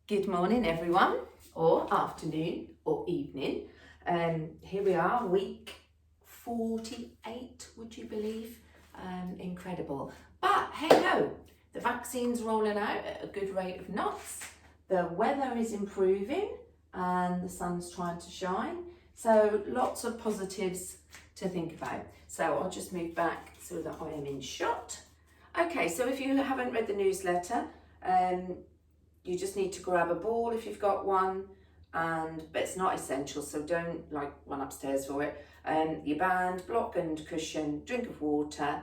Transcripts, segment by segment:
Good morning everyone, or afternoon or evening. Here we are, week 48, would you believe? Incredible. But hey ho, the vaccine's rolling out at a good rate of knots. The weather is improving and the sun's trying to shine. So lots of positives to think about. So I'll just move back so that I am in shot. Okay, so if you haven't read the newsletter, you just need to grab a ball if you've got one, but it's not essential, so don't run upstairs for it. Your band, block and cushion, drink of water,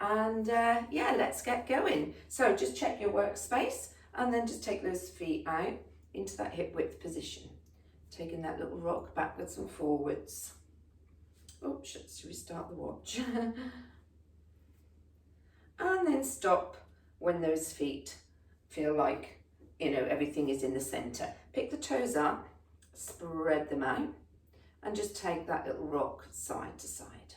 and yeah, let's get going. So just check your workspace and then just take those feet out into that hip width position. Taking that little rock backwards and forwards. Oh, should we start the watch? And then stop when those feet feel like everything is in the center. Pick the toes up, spread them out, and just take that little rock side to side.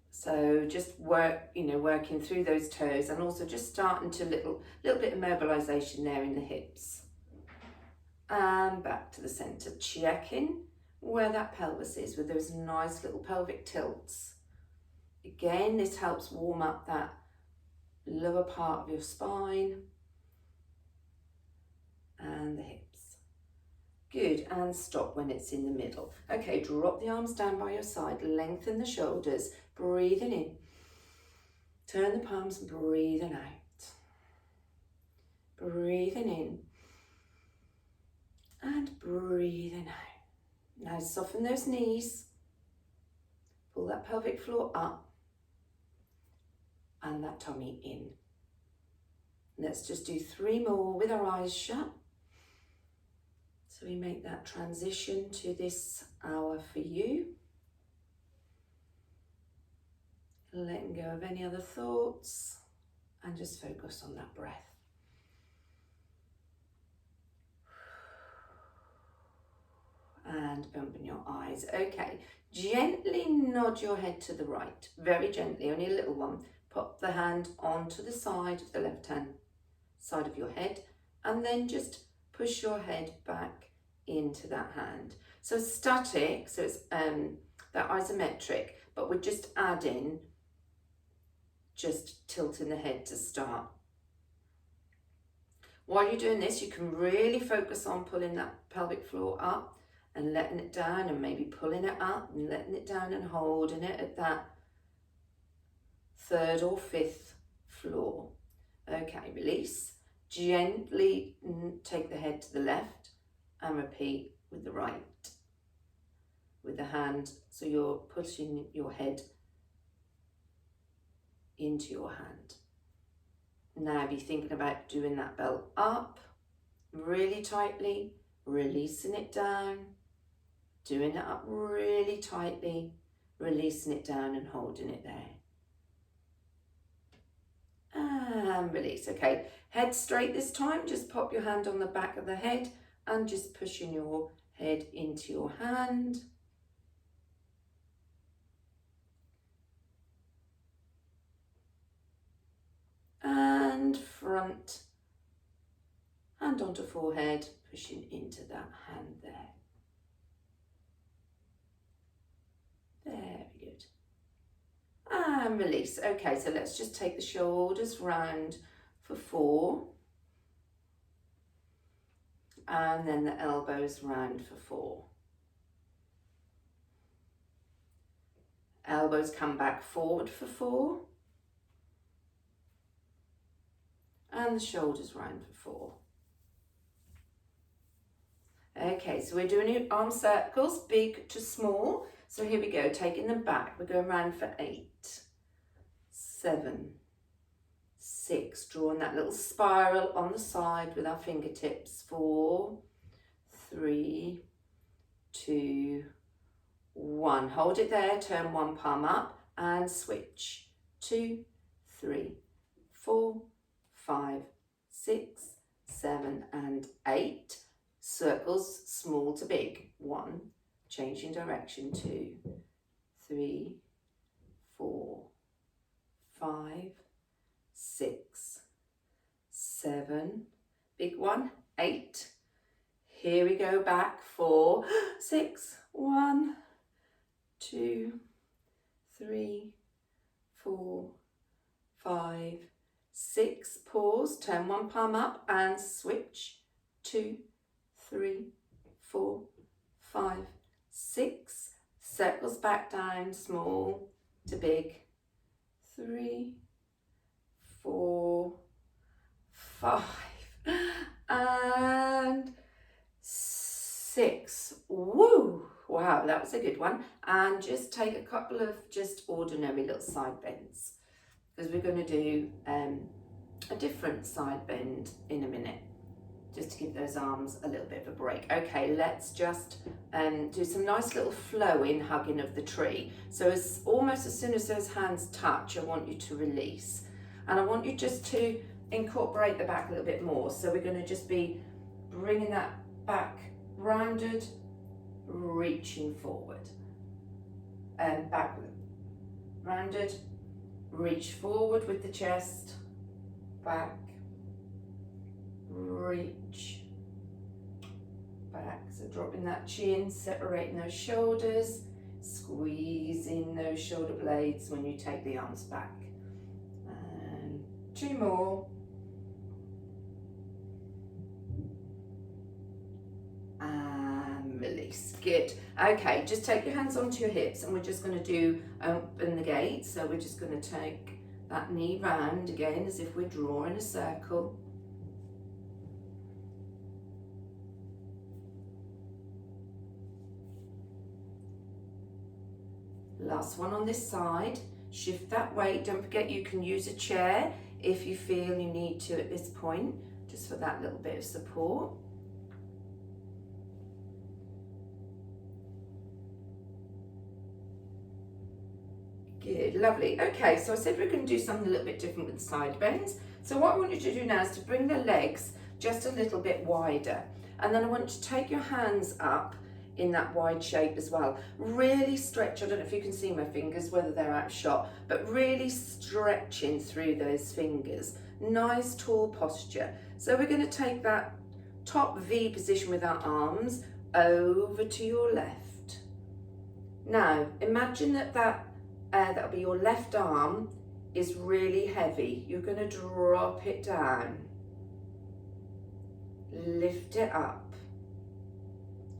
So just working through those toes, and also just starting to little bit of mobilization there in the hips. And back to the center, checking where that pelvis is with those nice little pelvic tilts. Again, this helps warm up that lower part of your spine and the hips. Good, and stop when it's in the middle. Okay, drop the arms down by your side, lengthen the shoulders, breathing in. Turn the palms and breathing out. Breathing in and breathing out. Now soften those knees. Pull that pelvic floor up and that tummy in. Let's just do 3 more with our eyes shut. So we make that transition to this hour for you. Letting go of any other thoughts and just focus on that breath. And open your eyes. Okay, gently nod your head to the right, very gently, only a little one. Pop the hand onto the side of the left hand side of your head, and then just push your head back into that hand. So static, so it's that isometric, but we're just adding, just tilting the head to start. While you're doing this, you can really focus on pulling that pelvic floor up and letting it down, and maybe pulling it up and letting it down and holding it at that 3rd or 5th floor. Okay, release. Gently take the head to the left and repeat with the right. With the hand, so you're pushing your head into your hand. Now be thinking about doing that belt up really tightly, releasing it down, doing it up really tightly, releasing it down and holding it there. And release. Okay, head straight this time. Just pop your hand on the back of the head and just pushing your head into your hand. And front, hand onto forehead, pushing into that hand there. Very good. And release. Okay, so let's just take the shoulders round for 4. And then the elbows round for 4. Elbows come back forward for 4. And the shoulders round for 4. Okay, so we're doing arm circles, big to small. So here we go, taking them back. We're going round for 8, 7, 6. Drawing that little spiral on the side with our fingertips. 4, 3, 2, 1. Hold it there, turn one palm up and switch. 2, 3, 4, 5, 6, 7, and 8. Circles, small to big. 1, changing direction. 2, 3, 4, 5, 6, 7, big one, 8. Here we go back, 4, 6, 1, 2, 3, 4, 5, 6. Pause, turn one palm up and switch. 2, 3, 4, 5, 6. Circles back down, small to big. 3, 4, 5, and 6. Woo! Wow, that was a good one. And just take a couple of just ordinary little side bends, because we're going to do a different side bend in a minute, just to give those arms a little bit of a break. Okay, let's just do some nice little flowing hugging of the tree. So almost as soon as those hands touch, I want you to release. And I want you just to incorporate the back a little bit more. So we're going to just be bringing that back rounded, reaching forward. And back rounded, reach forward with the chest, back, reach, back. So dropping that chin, separating those shoulders, squeezing those shoulder blades when you take the arms back. And 2 more. And release. Good. Okay, just take your hands onto your hips and we're just going to do open the gate. So we're just going to take that knee round again as if we're drawing a circle. Last one on this side. Shift that weight. Don't forget you can use a chair if you feel you need to at this point, just for that little bit of support. Good, lovely. Okay, so I said we're going to do something a little bit different with the side bends. So what I want you to do now is to bring the legs just a little bit wider. And then I want you to take your hands up in that wide shape as well. Really stretch, I don't know if you can see my fingers, whether they're out of shot, but really stretching through those fingers. Nice tall posture. So we're going to take that top V position with our arms over to your left. Now imagine that'll be your left arm is really heavy. You're going to drop it down, lift it up,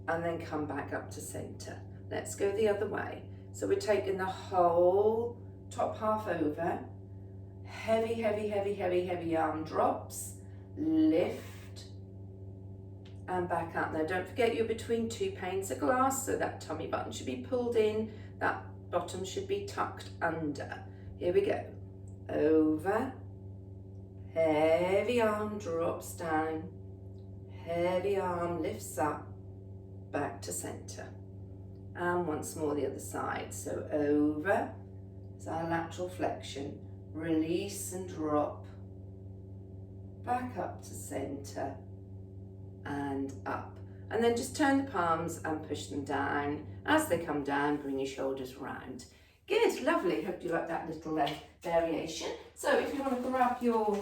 and then come back up to center. Let's go the other way. So we're taking the whole top half over, heavy, heavy, heavy, heavy, heavy arm drops, lift, and back up. Now don't forget you're between 2 panes of glass, so that tummy button should be pulled in, that bottom should be tucked under. Here we go. Over, heavy arm drops down, heavy arm lifts up, back to center. And once more the other side. So over is our lateral flexion, release and drop, back up to center and up. And then just turn the palms and push them down. As they come down, bring your shoulders round. Good, lovely. Hope you like that little variation. So if you want to grab your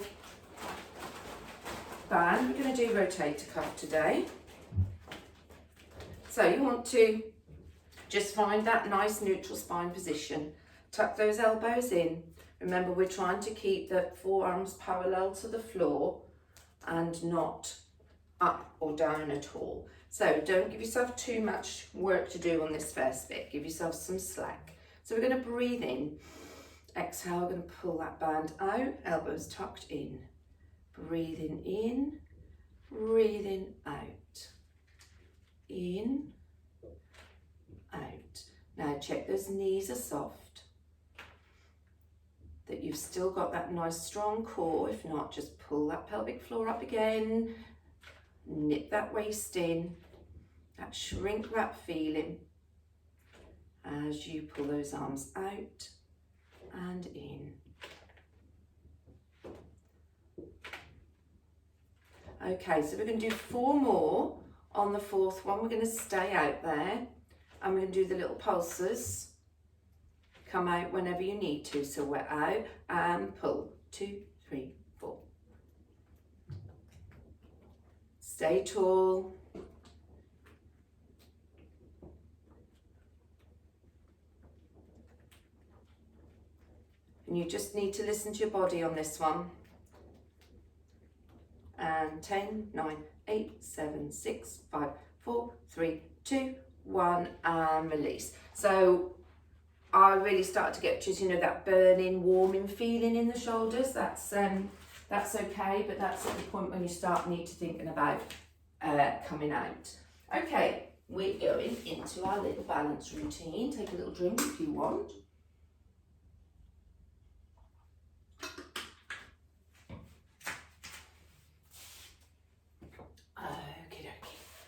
band, we're going to do rotator cuff today. So you want to just find that nice neutral spine position. Tuck those elbows in. Remember, we're trying to keep the forearms parallel to the floor and not up or down at all. So don't give yourself too much work to do on this first bit. Give yourself some slack. So we're going to breathe in. Exhale, we're going to pull that band out, elbows tucked in. Breathing in, breathing out. In, out. Now check those knees are soft, that you've still got that nice strong core. If not, just pull that pelvic floor up again, knit that waist in, that shrink wrap feeling as you pull those arms out and in. Okay, so we're going to do 4 more. On the 4th one, we're going to stay out there and we're going to do the little pulses. Come out whenever you need to. So we're out and pull. 2, 3, 4. Stay tall. And you just need to listen to your body on this one. And 10, 9, 8, 7, 6, 5, 4, 3, 2, 1, and release. So I really start to get just, you know, that burning, warming feeling in the shoulders. That's okay, but that's at the point when you need to thinking about coming out. Okay, we're going into our little balance routine. Take a little drink if you want.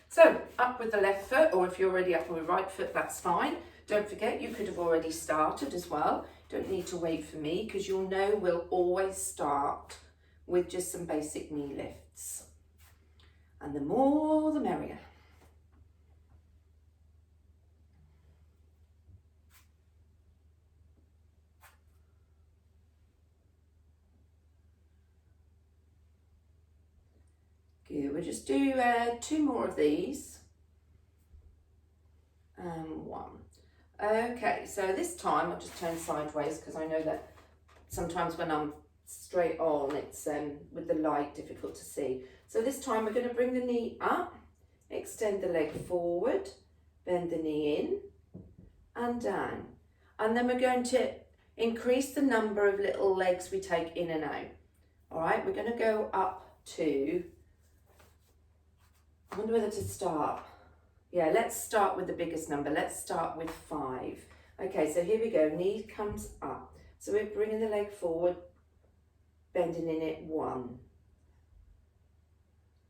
So, up with the left foot, or if you're already up with the right foot, that's fine. Don't forget, you could have already started as well. Don't need to wait for me, because you'll know we'll always start with just some basic knee lifts. And the more, the merrier. Good, we'll just do 2 more of these. And 1. Okay, so this time I'll just turn sideways because I know that sometimes when I'm straight on, it's with the light difficult to see. So this time we're going to bring the knee up, extend the leg forward, bend the knee in and down. And then we're going to increase the number of little legs we take in and out. All right, we're going to go up to, I wonder whether to start. Yeah, let's start with the biggest number. Let's start with 5. Okay, so here we go. Knee comes up. So we're bringing the leg forward, bending in it. 1,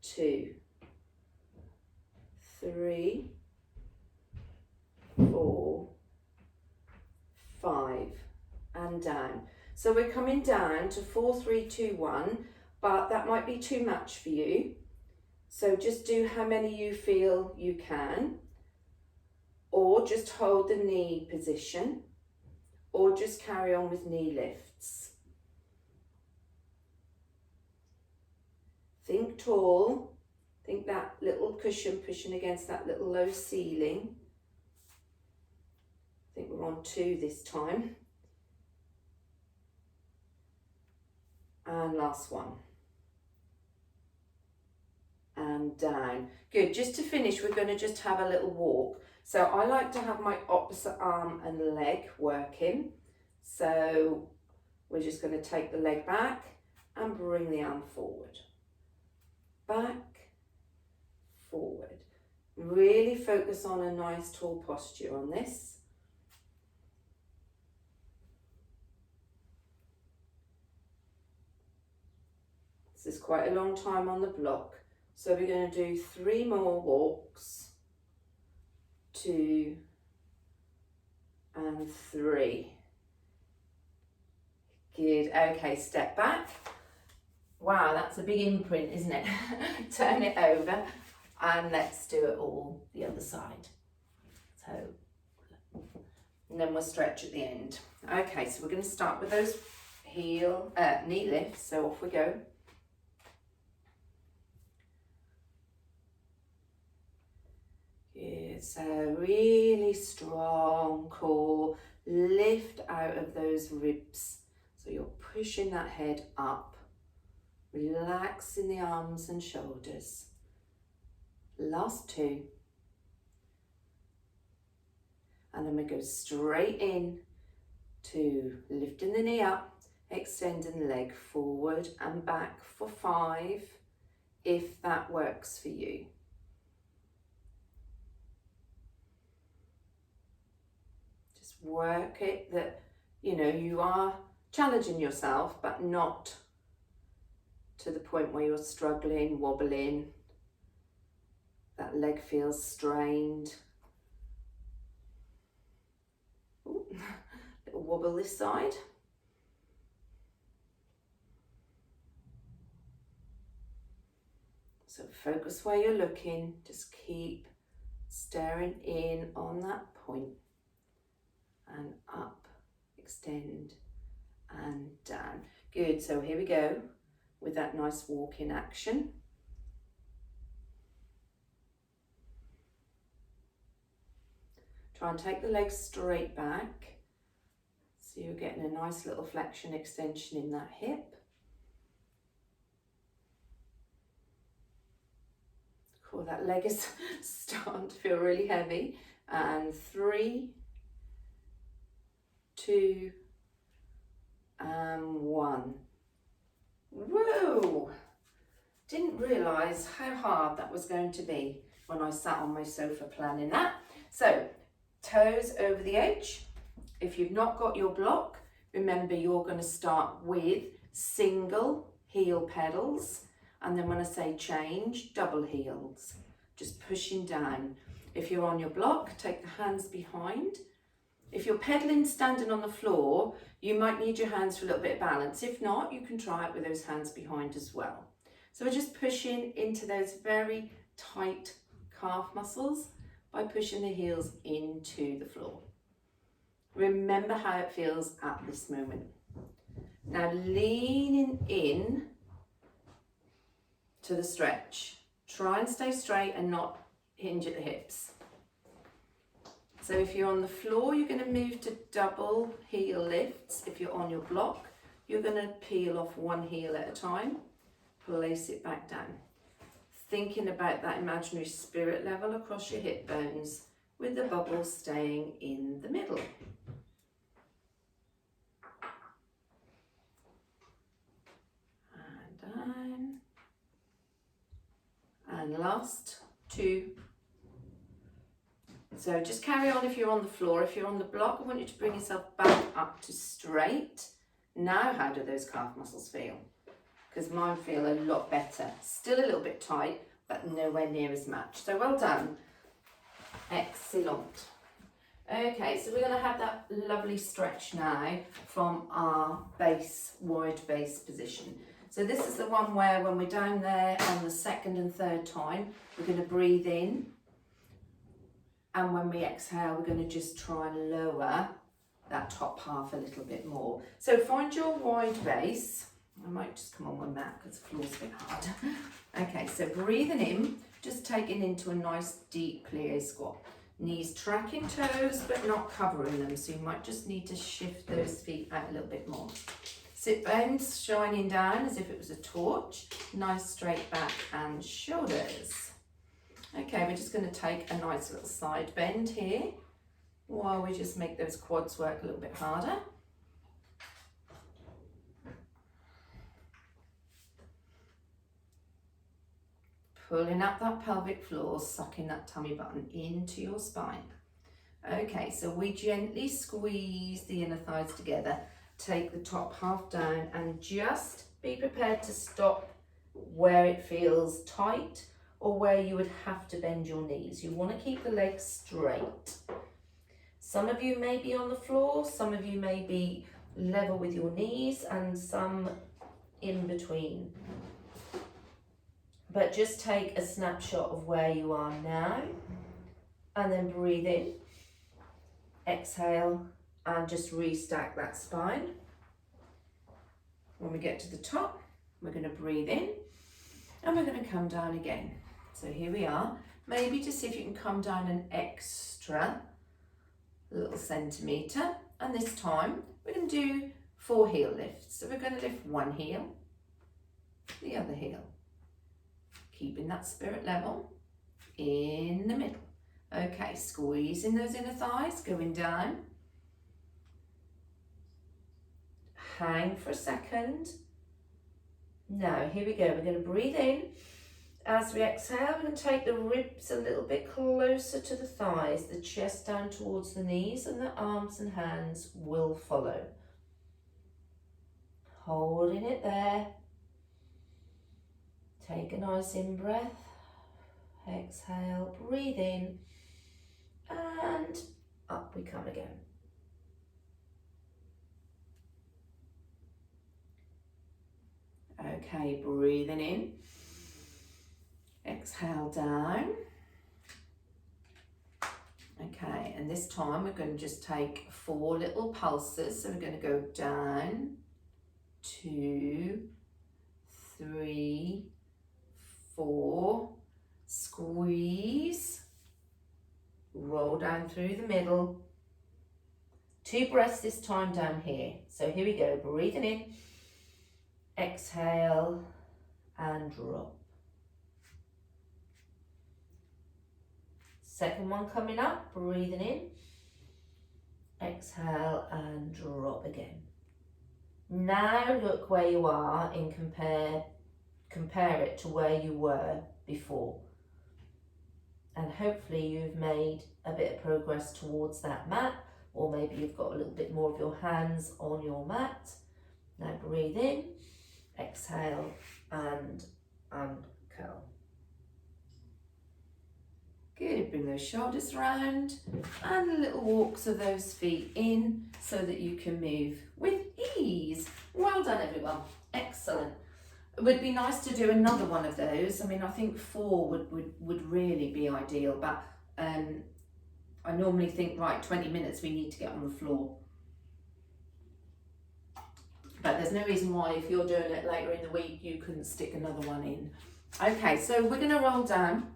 2, 3, 4, 5, and down. So we're coming down to 4, 3, 2, 1, but that might be too much for you. So just do how many you feel you can, or just hold the knee position, or just carry on with knee lifts. Think tall, think that little cushion pushing against that little low ceiling. I think we're on 2 this time. And last one. And down. Good, just to finish, we're going to just have a little walk. So I like to have my opposite arm and leg working. So we're just going to take the leg back and bring the arm forward. Back, forward. Really focus on a nice tall posture on this. This is quite a long time on the block. So we're going to do 3 more walks. 2 and 3. Good. Okay, step back. Wow, that's a big imprint, isn't it? Turn it over and let's do it all the other side. So, and then we'll stretch at the end. Okay, so we're going to start with those knee lifts. So off we go. Good, so really strong core, lift out of those ribs. So you're pushing that head up, relaxing the arms and shoulders. Last 2. And then we go straight in to lifting the knee up, extending the leg forward and back for 5, if that works for you. Work it that, you know, you are challenging yourself, but not to the point where you're struggling, wobbling, that leg feels strained. Ooh, little wobble this side. So focus where you're looking, just keep staring in on that point. And up, extend and down. Good, so here we go with that nice walk in action. Try and take the legs straight back. So you're getting a nice little flexion extension in that hip. Cool, that leg is starting to feel really heavy. And 3, 2, and 1. Whoa! Didn't realise how hard that was going to be when I sat on my sofa planning that. So, toes over the edge. If you've not got your block, remember you're going to start with single heel pedals, and then when I say change, double heels, just pushing down. If you're on your block, take the hands behind. If you're pedaling standing on the floor, you might need your hands for a little bit of balance. If not, you can try it with those hands behind as well. So we're just pushing into those very tight calf muscles by pushing the heels into the floor. Remember how it feels at this moment. Now leaning in to the stretch. Try and stay straight and not hinge at the hips. So if you're on the floor, you're going to move to double heel lifts. If you're on your block, you're going to peel off one heel at a time, place it back down. Thinking about that imaginary spirit level across your hip bones with the bubble staying in the middle. And down. And last 2. So just carry on if you're on the floor. If you're on the block, I want you to bring yourself back up to straight. Now, how do those calf muscles feel? Because mine feel a lot better. Still a little bit tight, but nowhere near as much. So well done. Excellent. Okay, so we're going to have that lovely stretch now from our base, wide base position. So this is the one where when we're down there on the second and third time, we're going to breathe in. And when we exhale, we're going to just try and lower that top half a little bit more. So find your wide base. I might just come on one mat because the floor's a bit hard. Okay, so breathing in, just taking into a nice deep plie squat. Knees tracking toes, but not covering them. So you might just need to shift those feet out a little bit more. Sit bones shining down as if it was a torch. Nice straight back and shoulders. Okay, we're just going to take a nice little side bend here while we just make those quads work a little bit harder. Pulling up that pelvic floor, sucking that tummy button into your spine. Okay, so we gently squeeze the inner thighs together, take the top half down and just be prepared to stop where it feels tight or where you would have to bend your knees. You want to keep the legs straight. Some of you may be on the floor, some of you may be level with your knees, and some in between. But just take a snapshot of where you are now, and then breathe in, exhale, and just restack that spine. When we get to the top, we're going to breathe in, and we're going to come down again. So here we are. Maybe just see if you can come down an extra little centimetre. And this time we're going to do 4 heel lifts. So we're going to lift one heel, the other heel. Keeping that spirit level in the middle. Okay, squeezing those inner thighs, going down. Hang for a second. Now, here we go. We're going to breathe in. As we exhale, we're going to take the ribs a little bit closer to the thighs, the chest down towards the knees, and the arms and hands will follow. Holding it there. Take a nice in-breath. Exhale, breathe in, and up we come again. Okay, breathing in. Exhale down. Okay, and this time we're going to just take 4 little pulses. So we're going to go down, 2, 3, 4, squeeze, roll roll down through the middle. 2 breaths this time down here. So here we go, breathing in, exhale and drop. Second one coming up, breathing in, exhale and drop again. Now look where you are and compare it to where you were before. And hopefully you've made a bit of progress towards that mat, or maybe you've got a little bit more of your hands on your mat. Now breathe in, exhale and uncurl. Good, bring those shoulders round and little walks of those feet in so that you can move with ease. Well done everyone, excellent. It would be nice to do another one of those. I mean, I think 4 would really be ideal, but I normally think, right, 20 minutes we need to get on the floor. But there's no reason why if you're doing it later in the week, you couldn't stick another one in. Okay, so we're gonna roll down.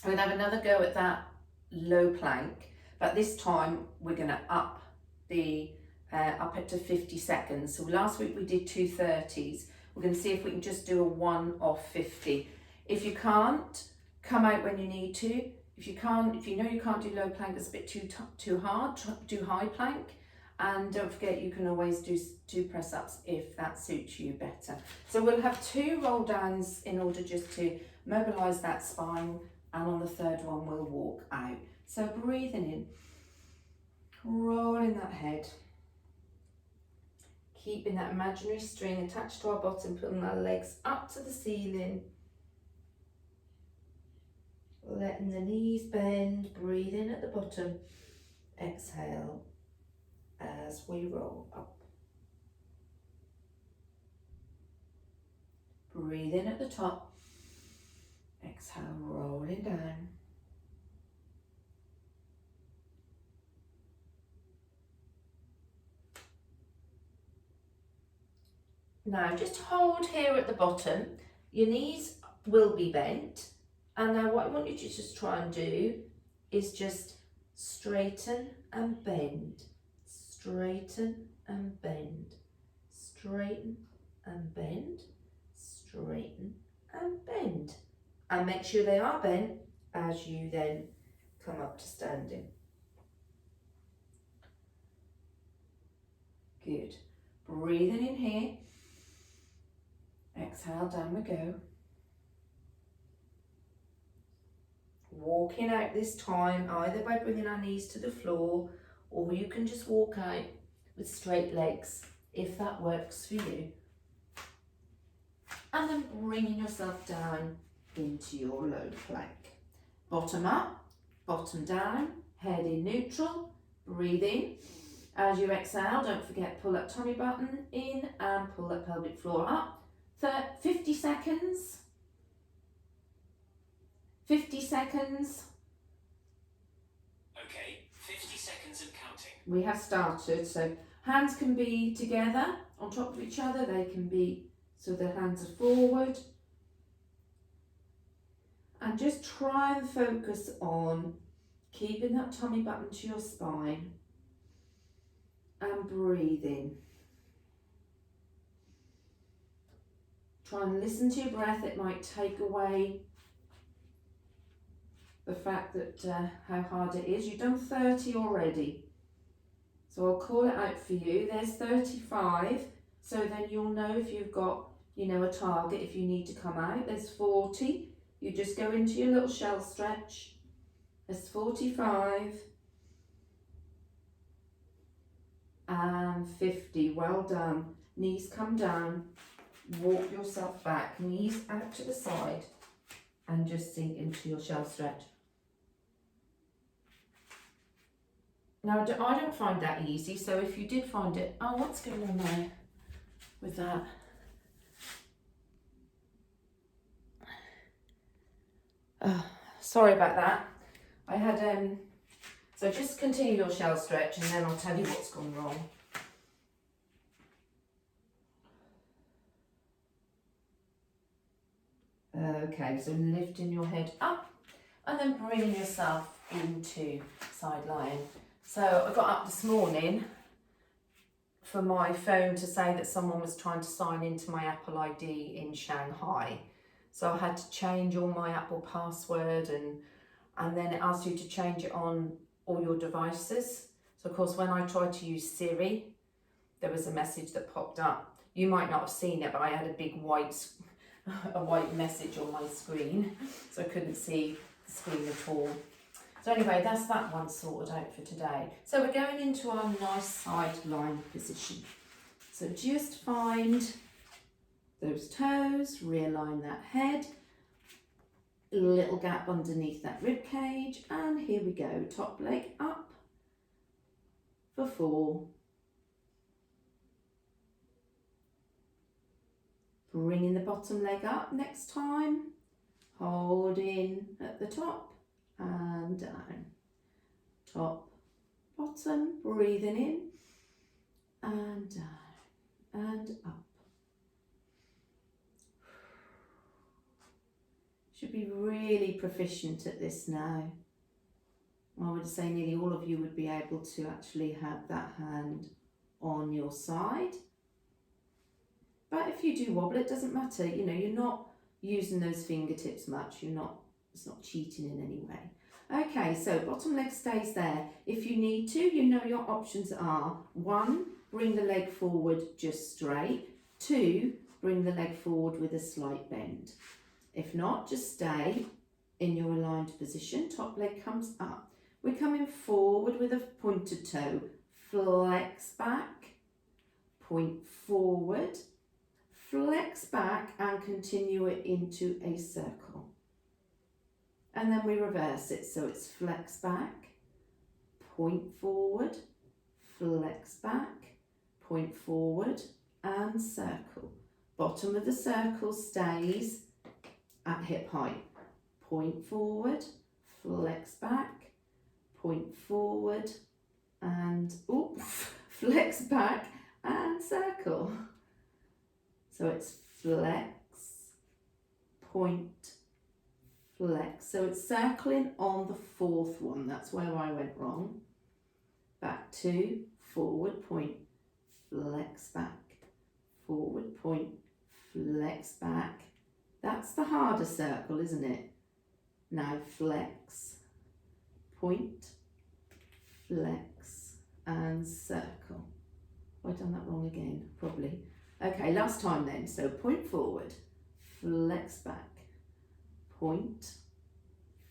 We're gonna have another go at that low plank, but this time we're gonna up it to 50 seconds. So last week we did 2 30s. We're gonna see if we can just do a 1 off 50. If you can't, come out when you need to. If you know you can't do low plank, it's a bit too hard, do high plank. And don't forget, you can always do 2 press ups if that suits you better. So we'll have 2 roll downs in order just to mobilize that spine. And on the third one, we'll walk out. So breathing in, rolling that head, keeping that imaginary string attached to our bottom, putting our legs up to the ceiling, letting the knees bend, breathe in at the bottom, exhale as we roll up. Breathe in at the top. Exhale, rolling down. Now just hold here at the bottom. Your knees will be bent. And now what I want you to just try and do is just straighten and bend. Straighten and bend. Straighten and bend. Straighten and bend. And make sure they are bent as you then come up to standing. Good. Breathing in here. Exhale, down we go. Walking out this time, either by bringing our knees to the floor, or you can just walk out with straight legs, if that works for you. And then bringing yourself down into your low plank. Bottom up, bottom down, head in neutral, breathe in. As you exhale, don't forget, pull that tummy button in and pull that pelvic floor up. 50 seconds. 50 seconds. Okay, 50 seconds and counting. We have started, so hands can be together on top of each other. They can be so the hands are forward. And just try and focus on keeping that tummy button to your spine and breathing. Try and listen to your breath. It might take away the fact that how hard it is. You've done 30 already. So I'll call it out for you. There's 35. So then you'll know if you've got, a target if you need to come out. There's 40. You just go into your little shell stretch. There's 45. And 50. Well done. Knees come down. Walk yourself back. Knees out to the side. And just sink into your shell stretch. Now, I don't find that easy. So if you did find it, what's going on there with that? Sorry about that. I had, so just continue your shell stretch and then I'll tell you what's gone wrong. Okay, so lifting your head up and then bringing yourself into side lying. So I got up this morning for my phone to say that someone was trying to sign into my Apple ID in Shanghai. So I had to change all my Apple password, and then it asks you to change it on all your devices. So of course when I tried to use Siri, there was a message that popped up. You might not have seen it, but I had a big white message on my screen, so I couldn't see the screen at all. So anyway, that's that one sorted out for today. So we're going into our nice side lying position. So just find those toes, realign that head, little gap underneath that rib cage, and here we go, top leg up for 4. Bringing the bottom leg up next time, holding at the top and down, top, bottom, breathing in and down and up. Should be really proficient at this now. I would say nearly all of you would be able to actually have that hand on your side. But if you do wobble, it doesn't matter. You know, you're not using those fingertips much. It's not cheating in any way. Okay, so bottom leg stays there. If you need to, you know your options are 1, bring the leg forward just straight. 2, bring the leg forward with a slight bend. If not, just stay in your aligned position. Top leg comes up. We're coming forward with a pointed toe. Flex back, point forward, flex back and continue it into a circle. And then we reverse it, so it's flex back, point forward, flex back, point forward and circle. Bottom of the circle stays at hip height. Point forward, flex back, point forward and flex back and circle. So it's flex, point, flex. So it's circling on the 4th one. That's where I went wrong. Back 2, forward point, flex back, forward point, flex back. That's the harder circle, isn't it? Now flex, point, flex and circle. Have I done that wrong again? Probably. Okay, last time then. So point forward, flex back, point,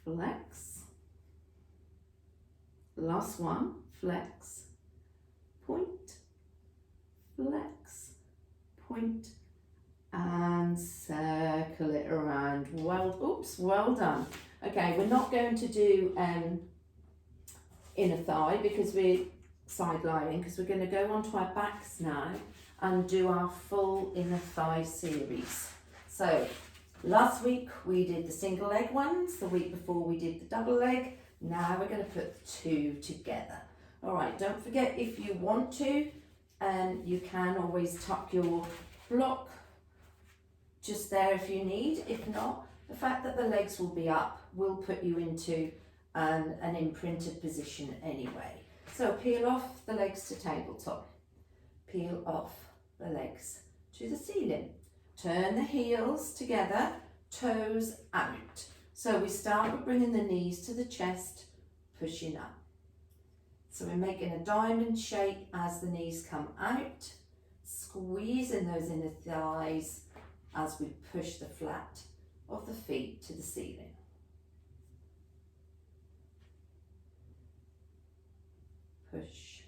flex. Last one, flex, point, flex, point, and circle it around. Well done. Okay, we're not going to do inner thigh because we're side lying, because we're going to go onto our backs now and do our full inner thigh series. So last week we did the single leg ones, the week before we did the double leg. Now we're going to put 2 together. All right, don't forget, if you want to, you can always tuck your block just there if you need. If not, the fact that the legs will be up will put you into an imprinted position anyway. So peel off the legs to tabletop. Peel off the legs to the ceiling. Turn the heels together, toes out. So we start with bringing the knees to the chest, pushing up. So we're making a diamond shape as the knees come out, squeezing those inner thighs as we push the flat of the feet to the ceiling. Push.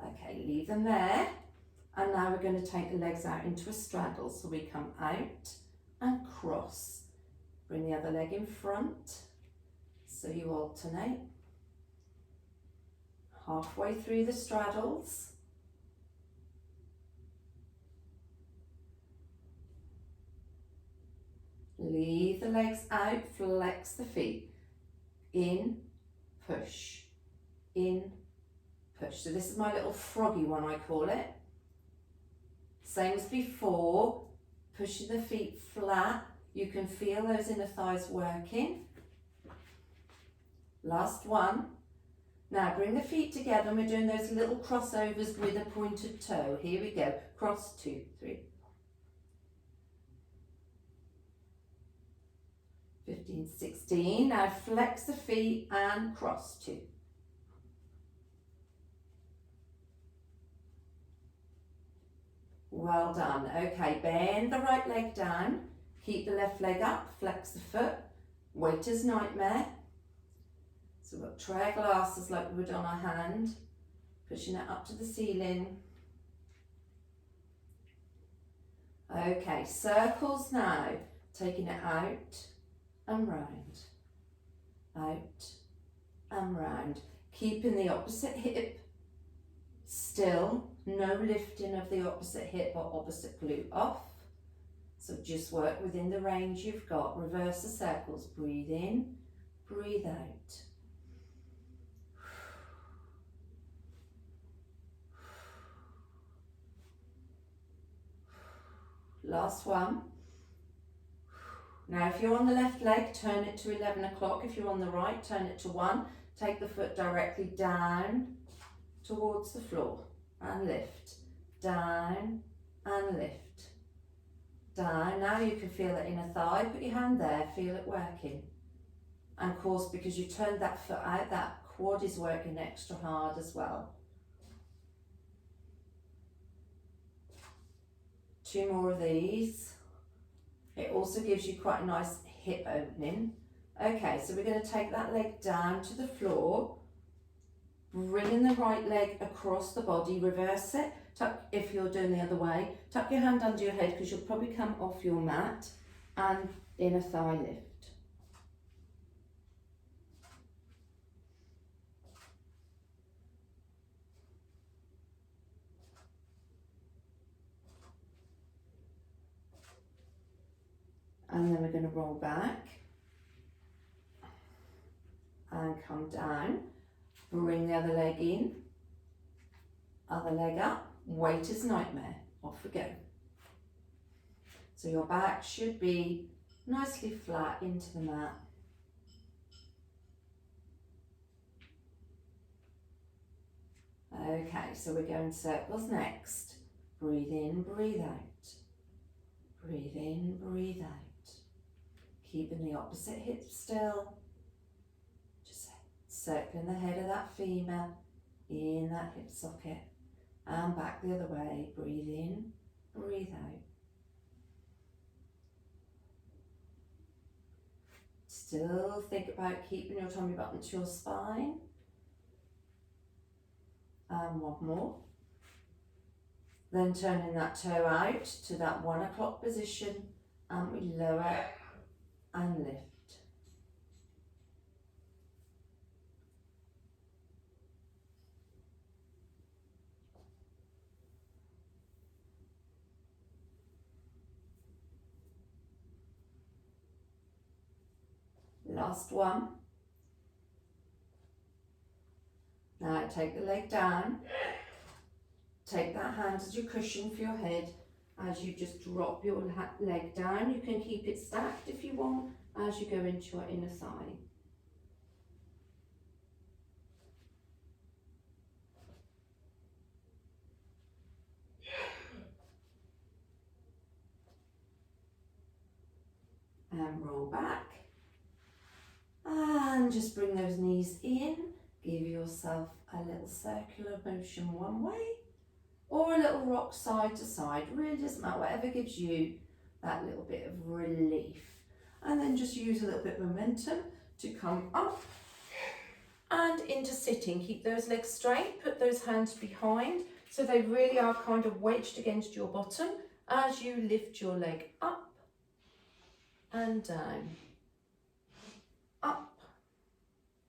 Okay, leave them there. And now we're going to take the legs out into a straddle. So we come out and cross. Bring the other leg in front. So you alternate. Halfway through the straddles. Leave the legs out, flex the feet. In, push. In, push. So this is my little froggy one, I call it. Same as before, pushing the feet flat. You can feel those inner thighs working. Last one. Now bring the feet together and we're doing those little crossovers with a pointed toe. Here we go. Cross, 2, 3. 15, 16. Now flex the feet and cross, 2. Well done. Okay, bend the right leg down. Keep the left leg up. Flex the foot. Waiter's nightmare. So we've got triangulations like we would on our hand. Pushing it up to the ceiling. Okay, circles now. Taking it out and round. Out and round. Keeping the opposite hip still. No lifting of the opposite hip or opposite glute off. So just work within the range you've got. Reverse the circles. Breathe in, breathe out. Last one. Now if you're on the left leg, turn it to 11 o'clock. If you're on the right, turn it to 1. Take the foot directly down towards the floor and lift. Down and lift. Down. Now you can feel it inner thigh. Put your hand there, feel it working. And of course, because you turned that foot out, that quad is working extra hard as well. 2 more of these. It also gives you quite a nice hip opening. Okay, so we're going to take that leg down to the floor, bringing the right leg across the body, reverse it. Tuck, if you're doing the other way, tuck your hand under your head because you'll probably come off your mat, and inner thigh lift. And then we're going to roll back and come down. Bring the other leg in, other leg up, waiter's nightmare, off we go. So your back should be nicely flat into the mat. Okay, so we're going circles next. Breathe in, breathe out. Breathe in, breathe out. Keeping the opposite hip still. Just circling the head of that femur in that hip socket. And back the other way. Breathe in, breathe out. Still think about keeping your tummy button to your spine. And one more. Then turning that toe out to that 1 o'clock position, and we lower and lift. Last one. Now take the leg down. Take that hand as your cushion for your head as you just drop your leg down. You can keep it stacked if you want as you go into your inner thigh. And roll back. And just bring those knees in. Give yourself a little circular motion one way, or a little rock side to side. Really doesn't matter, whatever gives you that little bit of relief. And then just use a little bit of momentum to come up and into sitting. Keep those legs straight, put those hands behind so they really are kind of wedged against your bottom as you lift your leg up and down, up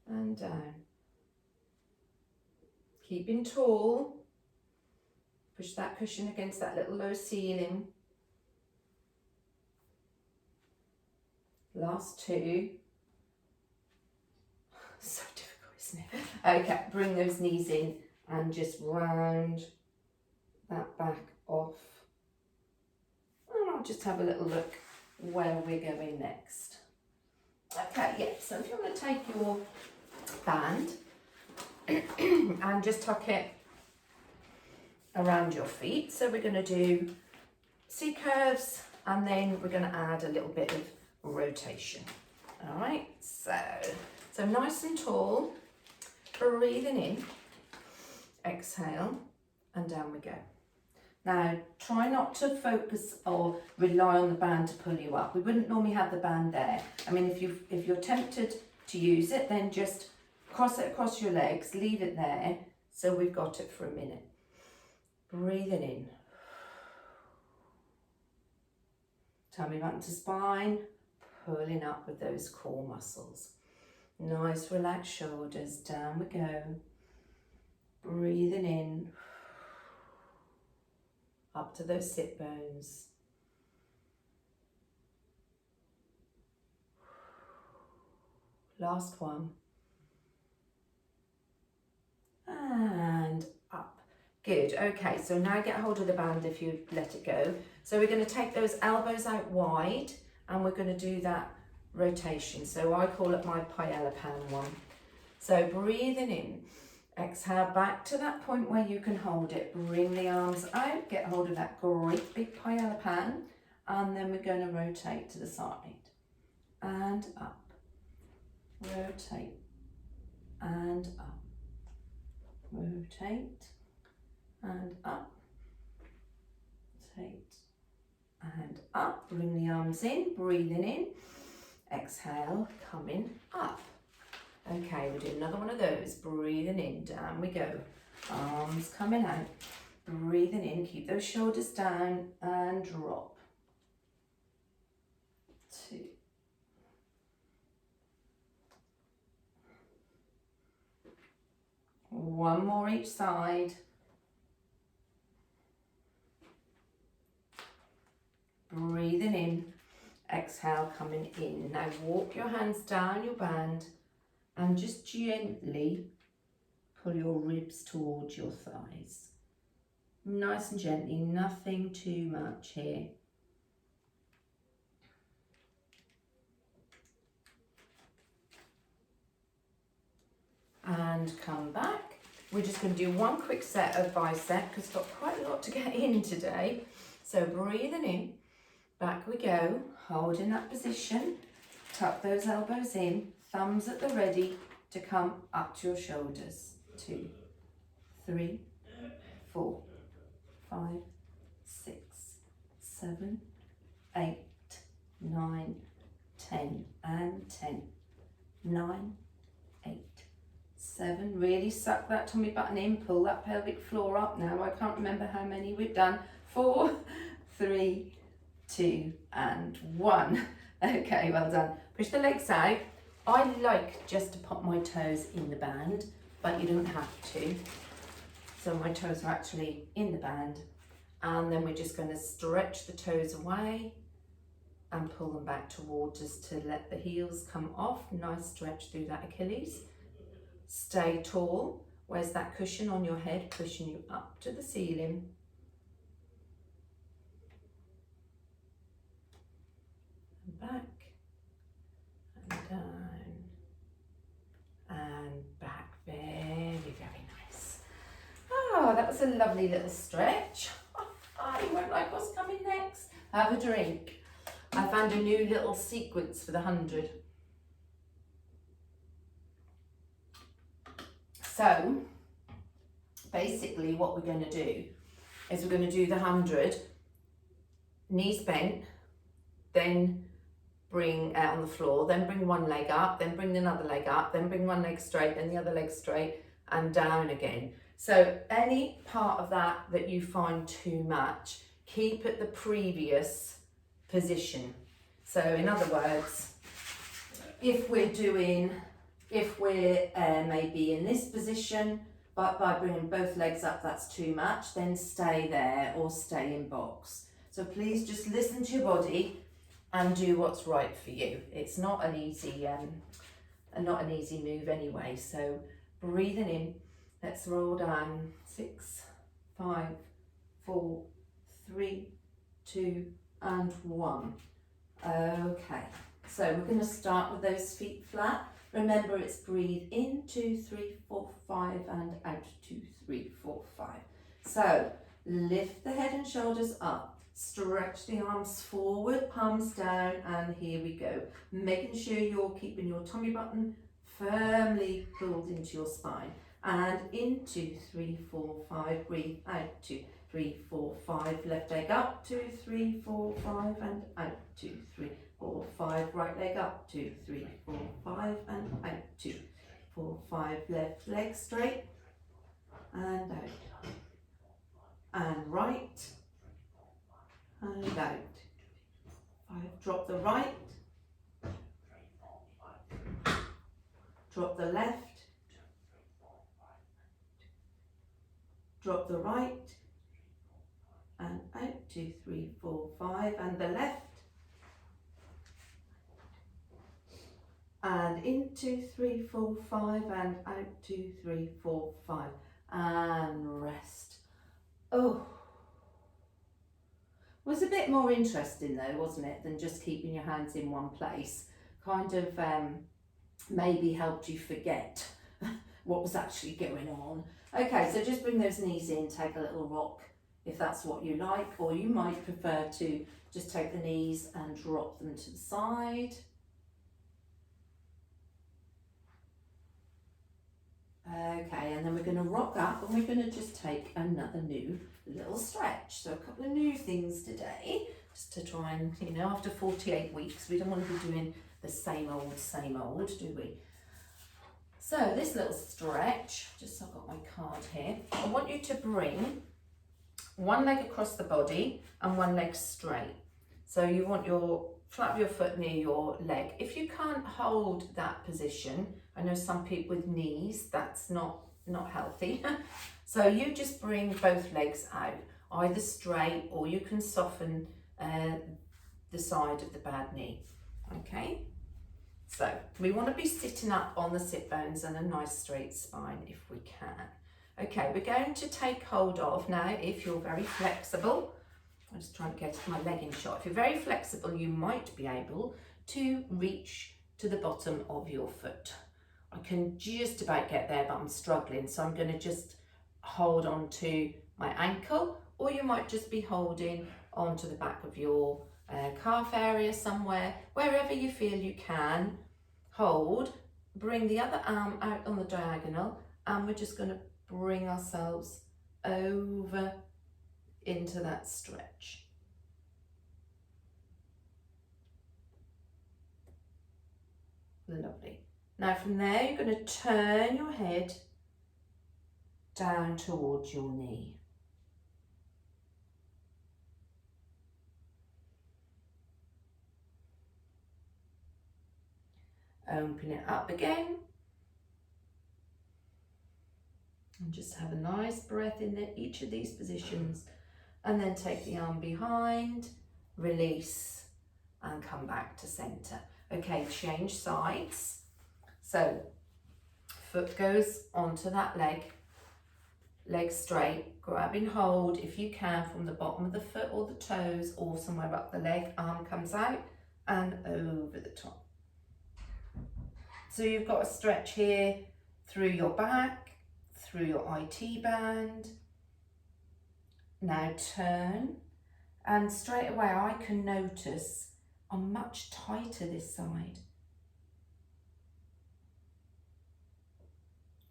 and down. Keeping tall. Push that cushion against that little low ceiling. Last 2. So difficult, isn't it? Okay, bring those knees in and just round that back off. And I'll just have a little look where we're going next. Okay, yeah, so if you want to take your band and just tuck it around your feet. So we're going to do C curves and then we're going to add a little bit of rotation. All right, so nice and tall, breathing in, exhale, and down we go. Now, try not to focus or rely on the band to pull you up. We wouldn't normally have the band there. I mean, if you're tempted to use it, then just cross it across your legs, leave it there, so we've got it for a minute. Breathing in. Tummy button to spine, pulling up with those core muscles. Nice relaxed shoulders, down we go. Breathing in, up to those sit bones. Last one. And up. Good, okay, so now get hold of the band if you let it go. So we're going to take those elbows out wide and we're going to do that rotation. So I call it my Pilates one. So breathing in, exhale back to that point where you can hold it. Bring the arms out, get hold of that great big Pilates, and then we're going to rotate to the side and up. Rotate and up. Rotate and up. Rotate and up. Bring the arms in, breathing in. Exhale, coming up. Okay, we'll do another one of those. Breathing in, down we go. Arms coming out. Breathing in, keep those shoulders down and drop. 2. One more each side. Breathing in, exhale, coming in. Now walk your hands down your band and just gently pull your ribs towards your thighs. Nice and gently, nothing too much here. And come back. We're just going to do one quick set of bicep because we've got quite a lot to get in today. So breathing in, back we go, holding that position, tuck those elbows in, thumbs at the ready to come up to your shoulders. 2, 3, 4, 5, 6, 7, 8, 9, 10, and 10, 9, 8, 7. Really suck that tummy button in, pull that pelvic floor up. Now I can't remember how many we've done. 4, 3, 2, and 1. Okay, well done. Push the legs out. I like just to pop my toes in the band, but you don't have to. So my toes are actually in the band, and then we're just going to stretch the toes away and pull them back towards us to let the heels come off. Nice stretch through that Achilles. Stay tall. Where's that cushion on your head? Pushing you up to the ceiling. And back. And down. And back. Very, very nice. Oh, that was a lovely little stretch. Oh, you won't like what's coming next. Have a drink. I found a new little sequence for the 100. So, basically what we're going to do is we're going to do the 100, knees bent, then bring out on the floor, then bring one leg up, then bring another leg up, then bring one leg straight, then the other leg straight, and down again. So any part of that you find too much, keep at the previous position. So in other words, if we're maybe in this position, but by bringing both legs up that's too much, then stay there or stay in box. So please just listen to your body and do what's right for you. It's not an easy move anyway. So breathing in, let's roll down. 6, 5, 4, 3, 2, and 1. Okay, so we're going to start with those feet flat. Remember, it's breathe in, 2, 3, 4, 5, and out, 2, 3, 4, 5. So lift the head and shoulders up, stretch the arms forward, palms down, and here we go. Making sure you're keeping your tummy button firmly pulled into your spine. And in, 2, 3, 4, 5, breathe out, 2, 3, 4, 5, left leg up, 2, 3, 4, 5, and out, 2, 3, 4, 5, right leg up, 2, 3, 4, 5, and out, 2, 4, 5, left leg straight, and out, and right, and out, 5, drop the right, drop the left, drop the right, and out, 2, 3, 4, 5, and the left, and in, 2, 3, 4, 5, and out, 2, 3, 4, 5, and rest. Oh, was a bit more interesting though, wasn't it, than just keeping your hands in one place. Kind of maybe helped you forget what was actually going on. Okay, so just bring those knees in, take a little rock if that's what you like, or you might prefer to just take the knees and drop them to the side. Okay, and then we're going to rock up and we're going to just take another new little stretch. So a couple of new things today, just to try and, you know, after 48 weeks, we don't want to be doing the same old, do we? So this little stretch, just so I've got my card here, I want you to bring one leg across the body and one leg straight. So you want your flat of your foot near your leg. If you can't hold that position, I know some people with knees, that's not healthy. So you just bring both legs out, either straight, or you can soften the side of the bad knee, okay? So we want to be sitting up on the sit bones and a nice straight spine if we can. Okay, we're going to take hold of now, if you're very flexible, I'm just trying to get my leg in shot. If you're very flexible, you might be able to reach to the bottom of your foot. I can just about get there, but I'm struggling. So I'm going to just hold on to my ankle, or you might just be holding onto the back of your calf area somewhere, wherever you feel you can. Hold, bring the other arm out on the diagonal, and we're just going to bring ourselves over into that stretch. Lovely. Now from there, you're going to turn your head down towards your knee. Open it up again. And just have a nice breath in each of these positions. And then take the arm behind, release, and come back to center. Okay, change sides. So, foot goes onto that leg, leg straight, grabbing hold if you can from the bottom of the foot or the toes or somewhere up the leg, arm comes out and over the top. So you've got a stretch here through your back, through your IT band. Now turn, and straight away I can notice I'm much tighter this side.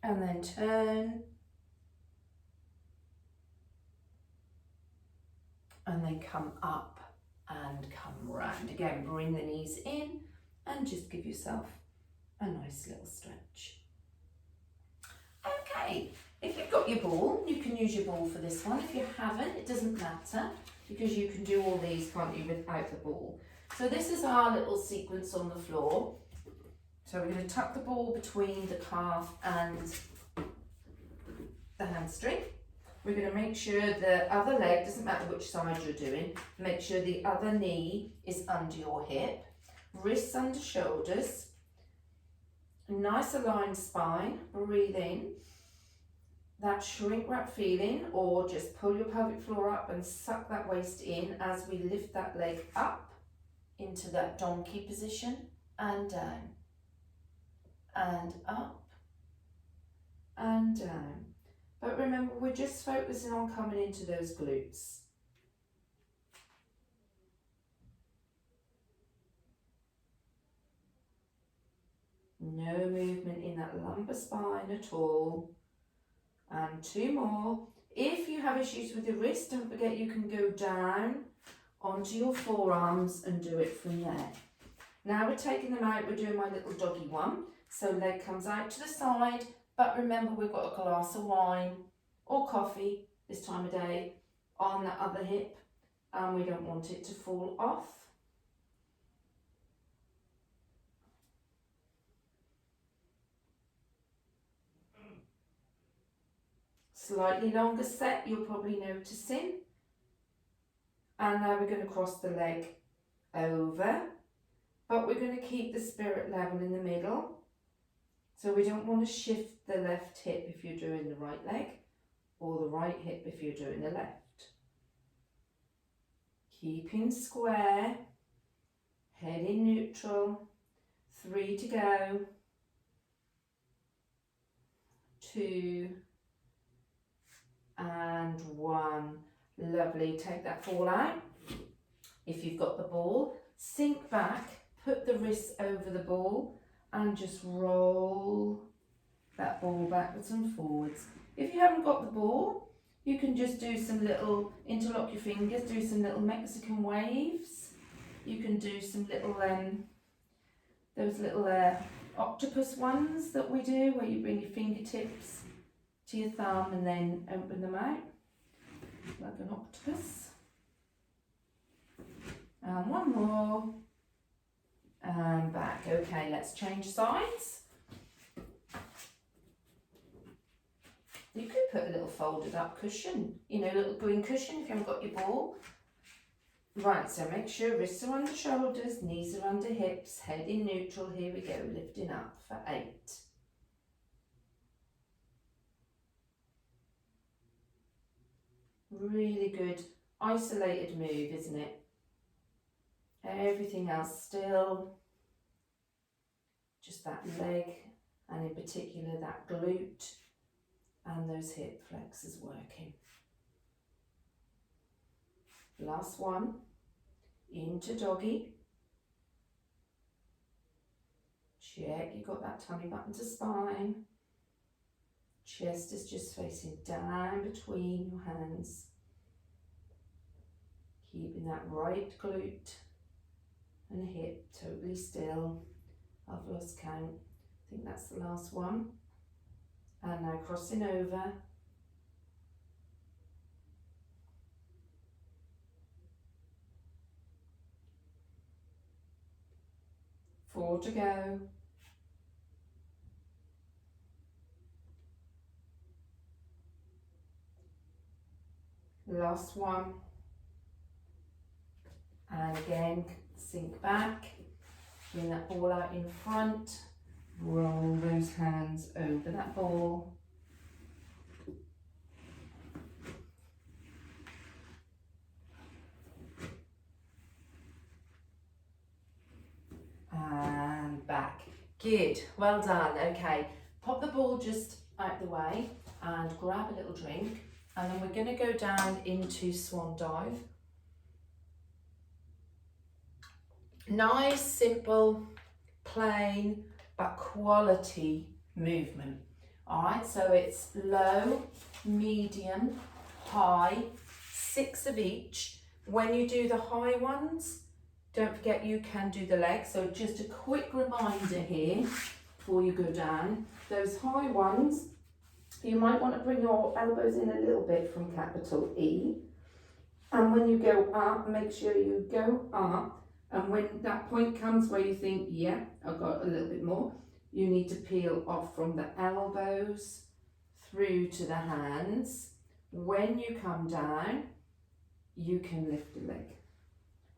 And then turn, and then come up and come round. Again, bring the knees in and just give yourself a nice little stretch. Okay, if you've got your ball, you can use your ball for this one. If you haven't, it doesn't matter, because you can do all these, can't you, without the ball. So this is our little sequence on the floor. So we're going to tuck the ball between the calf and the hamstring. We're going to make sure the other leg, doesn't matter which side you're doing, make sure the other knee is under your hip, wrists under shoulders, nice aligned spine, breathe in. That shrink wrap feeling, or just pull your pelvic floor up and suck that waist in as we lift that leg up into that donkey position and down and up and down. But remember, we're just focusing on coming into those glutes. No movement in that lumbar spine at all. And 2 more. If you have issues with the wrist, don't forget you can go down onto your forearms and do it from there. Now we're taking them out, we're doing my little doggy one. So leg comes out to the side, but remember we've got a glass of wine or coffee this time of day on the other hip, and we don't want it to fall off. Slightly longer set, you're probably noticing. And now we're going to cross the leg over, but we're going to keep the spirit level in the middle. So we don't want to shift the left hip if you're doing the right leg, or the right hip if you're doing the left. Keeping square, head in neutral, 3 to go, 2, and 1. Lovely. Take that ball out. If you've got the ball, sink back, put the wrists over the ball and just roll that ball backwards and forwards. If you haven't got the ball, you can just do some little, interlock your fingers, do some little Mexican waves. You can do some little, those little octopus ones that we do, where you bring your fingertips to your thumb and then open them out like an octopus. And 1 more. And back. Okay, let's change sides. You could put a little folded up cushion, you know, a little green cushion if you haven't got your ball. Right, so make sure wrists are under shoulders, knees are under hips, head in neutral. Here we go, lifting up for 8. Really good isolated move, isn't it? Everything else still, just that leg, and in particular that glute and those hip flexors working. Last one, into doggy. Check you got that tummy button to spine. Chest is just facing down between your hands. Keeping that right glute and hip totally still. I've lost count. I think that's the last one. And now crossing over. Four to go. Last one. And again, sink back. Bring that ball out in front. Roll those hands over that ball. And back. Good, well done. Okay, pop the ball just out the way and grab a little drink, and then we're going to go down into Swan Dive. Nice, simple, plain, but quality movement. All right, so it's low, medium, high, 6 of each. When you do the high ones, don't forget you can do the legs. So just a quick reminder here before you go down. Those high ones, you might want to bring your elbows in a little bit from capital E. And when you go up, make sure you go up. And when that point comes where you think, yeah, I've got a little bit more, you need to peel off from the elbows through to the hands. When you come down, you can lift the leg.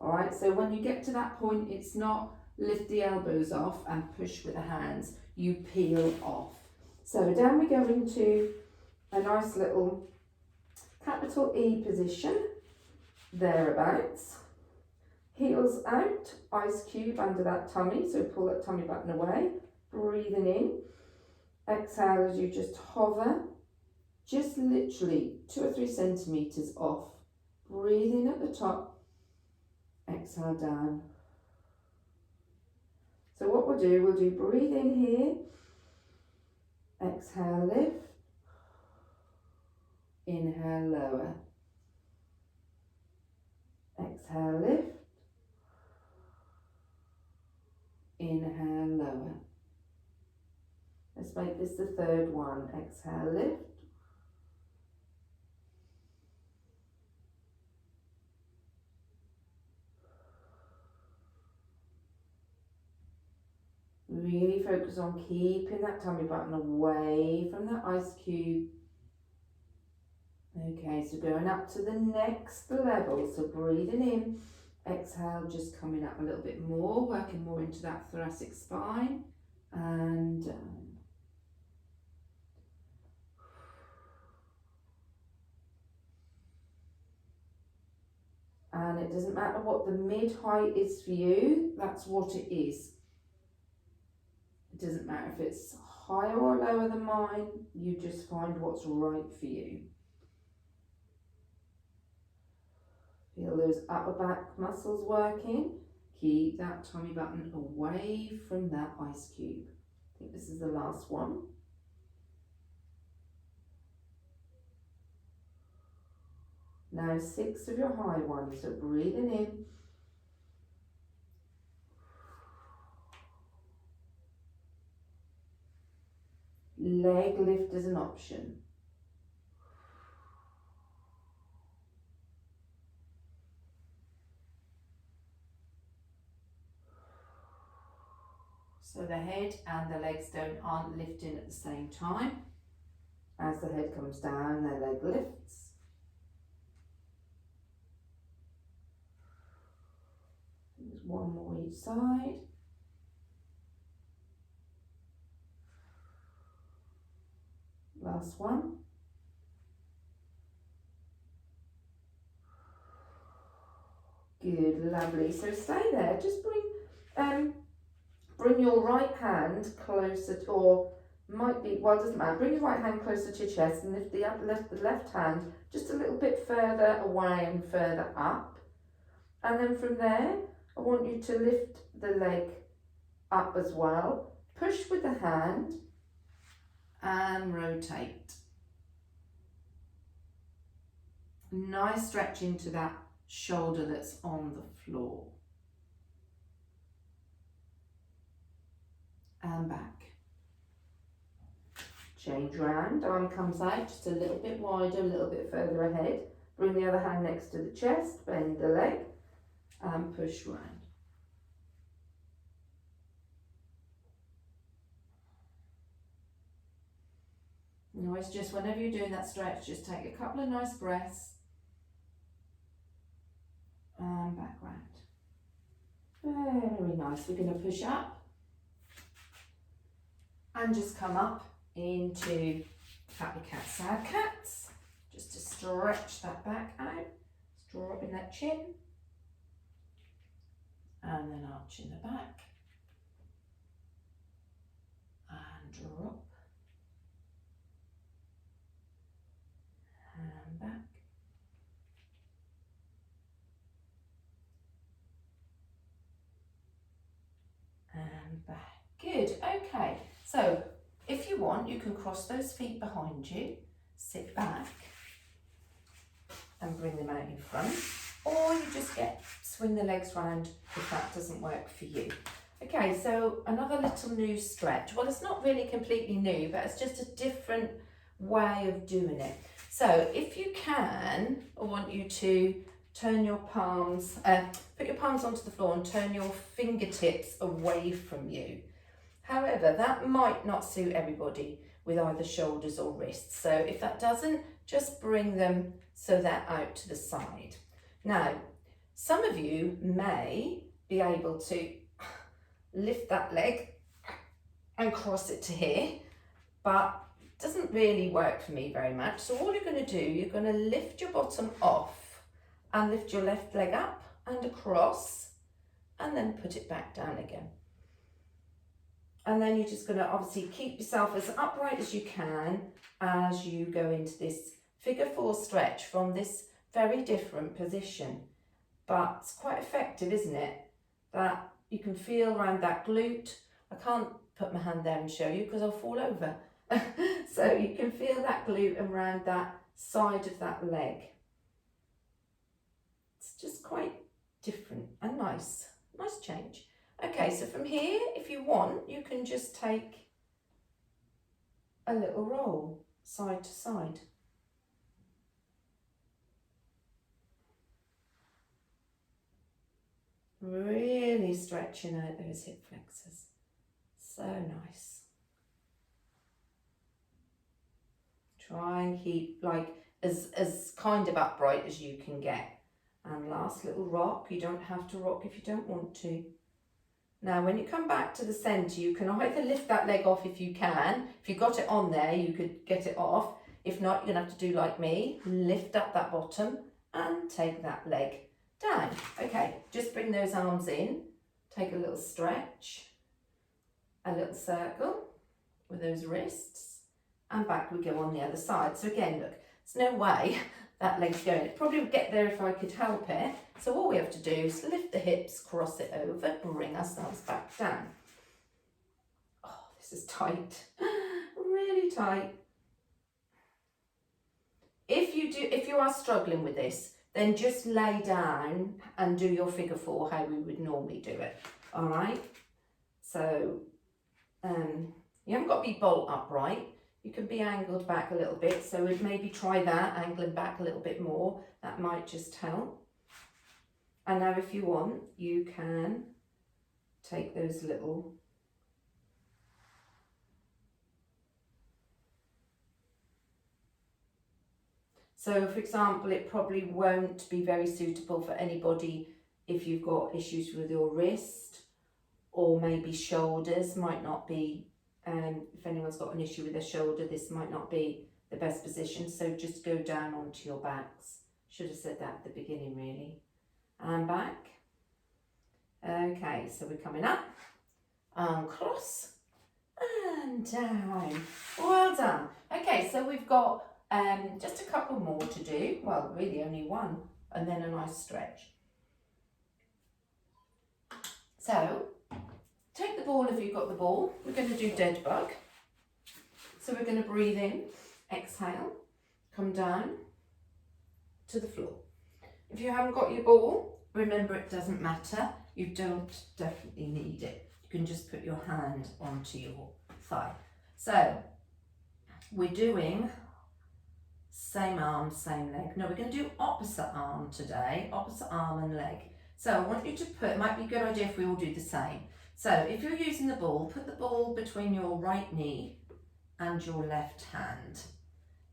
All right, so when you get to that point, it's not lift the elbows off and push with the hands, you peel off. So down we go into a nice little capital E position, thereabouts. Heels out, ice cube under that tummy, so pull that tummy button away. breathing in. Exhale as you just hover, just literally 2 or 3 centimetres off. Breathe in at the top, exhale down. So what we'll do breathe in here, exhale lift, inhale lower, exhale lift, inhale lower. Let's make this the third one. Exhale lift, really focus on keeping that tummy button away from that ice cube. Okay, so going up to the next level, so breathing in, exhale, just coming up a little bit more, working more into that thoracic spine, and down. And it doesn't matter what the mid-height is for you, that's what it is. It doesn't matter if it's higher or lower than mine, you just find what's right for you. Feel those upper back muscles working. Keep that tummy button away from that ice cube. I think this is the last one. Now 6 of your high ones, so breathing in. Leg lift is an option. So the head and the legs aren't lifting at the same time. As the head comes down, the leg lifts. There's one more each side. Last one. Good, lovely. So stay there. Just bring your right hand closer to, or might be, well, it doesn't matter. Bring your right hand closer to your chest and lift the left hand just a little bit further away and further up. And then from there, I want you to lift the leg up as well. Push with the hand and rotate. Nice stretch into that shoulder that's on the floor. And back. Change round, arm comes out just a little bit wider, a little bit further ahead. Bring the other hand next to the chest, bend the leg and push round. Always just whenever you're doing that stretch, just take a couple of nice breaths and back round. Very nice. We're going to push up and just come up into happy cat, sad cats, just to stretch that back out, dropping that chin and then arching the back and drop and back and back. Good. Okay, so if you want, you can cross those feet behind you, sit back and bring them out in front, or you just swing the legs round if that doesn't work for you. Okay, so another little new stretch. Well, it's not really completely new, but it's just a different way of doing it. So if you can, I want you to turn your palms, put your palms onto the floor and turn your fingertips away from you. However, that might not suit everybody with either shoulders or wrists. So if that doesn't, just bring them so they're out to the side. Now, some of you may be able to lift that leg and cross it to here, but it doesn't really work for me very much. So all you're going to do, you're going to lift your bottom off and lift your left leg up and across and then put it back down again. And then you're just going to obviously keep yourself as upright as you can as you go into this figure 4 stretch from this very different position. But it's quite effective, isn't it? That you can feel around that glute. I can't put my hand there and show you because I'll fall over. So you can feel that glute around that side of that leg. It's just quite different and nice change. Okay, so from here, if you want, you can just take a little roll side to side. Really stretching out those hip flexors. So nice. Try and keep like as kind of upright as you can get. And last little rock. You don't have to rock if you don't want to. Now when you come back to the centre, you can either lift that leg off if you can. If you got it on there, you could get it off. If not, you're going to have to do like me. Lift up that bottom and take that leg down. Okay, just bring those arms in. Take a little stretch. A little circle with those wrists. And back we go on the other side. So again, look, there's no way that leg's going. It probably would get there if I could help it. So all we have to do is lift the hips, cross it over, bring ourselves back down. Oh, this is tight, really tight. If you are struggling with this, then just lay down and do your figure 4 how we would normally do it. All right. So you haven't got to be bolt upright. You can be angled back a little bit, so we'd maybe try that, angling back a little bit more. That might just help. And now if you want, you can take those little so for example, it probably won't be very suitable for anybody if you've got issues with your wrist, or maybe shoulders might not be. If anyone's got an issue with their shoulder, this might not be the best position. So just go down onto your backs. Should have said that at the beginning, really. And back. Okay, so we're coming up. And cross. And down. Well done. Okay, so we've got just a couple more to do. Well, really only one. And then a nice stretch. So, take the ball if you've got the ball. We're going to do dead bug. So we're going to breathe in, exhale, come down to the floor. If you haven't got your ball, remember it doesn't matter. You don't definitely need it. You can just put your hand onto your thigh. So we're doing same arm, same leg. No, we're going to do opposite arm today, opposite arm and leg. So I want you to put, it might be a good idea if we all do the same. So if you're using the ball, put the ball between your right knee and your left hand.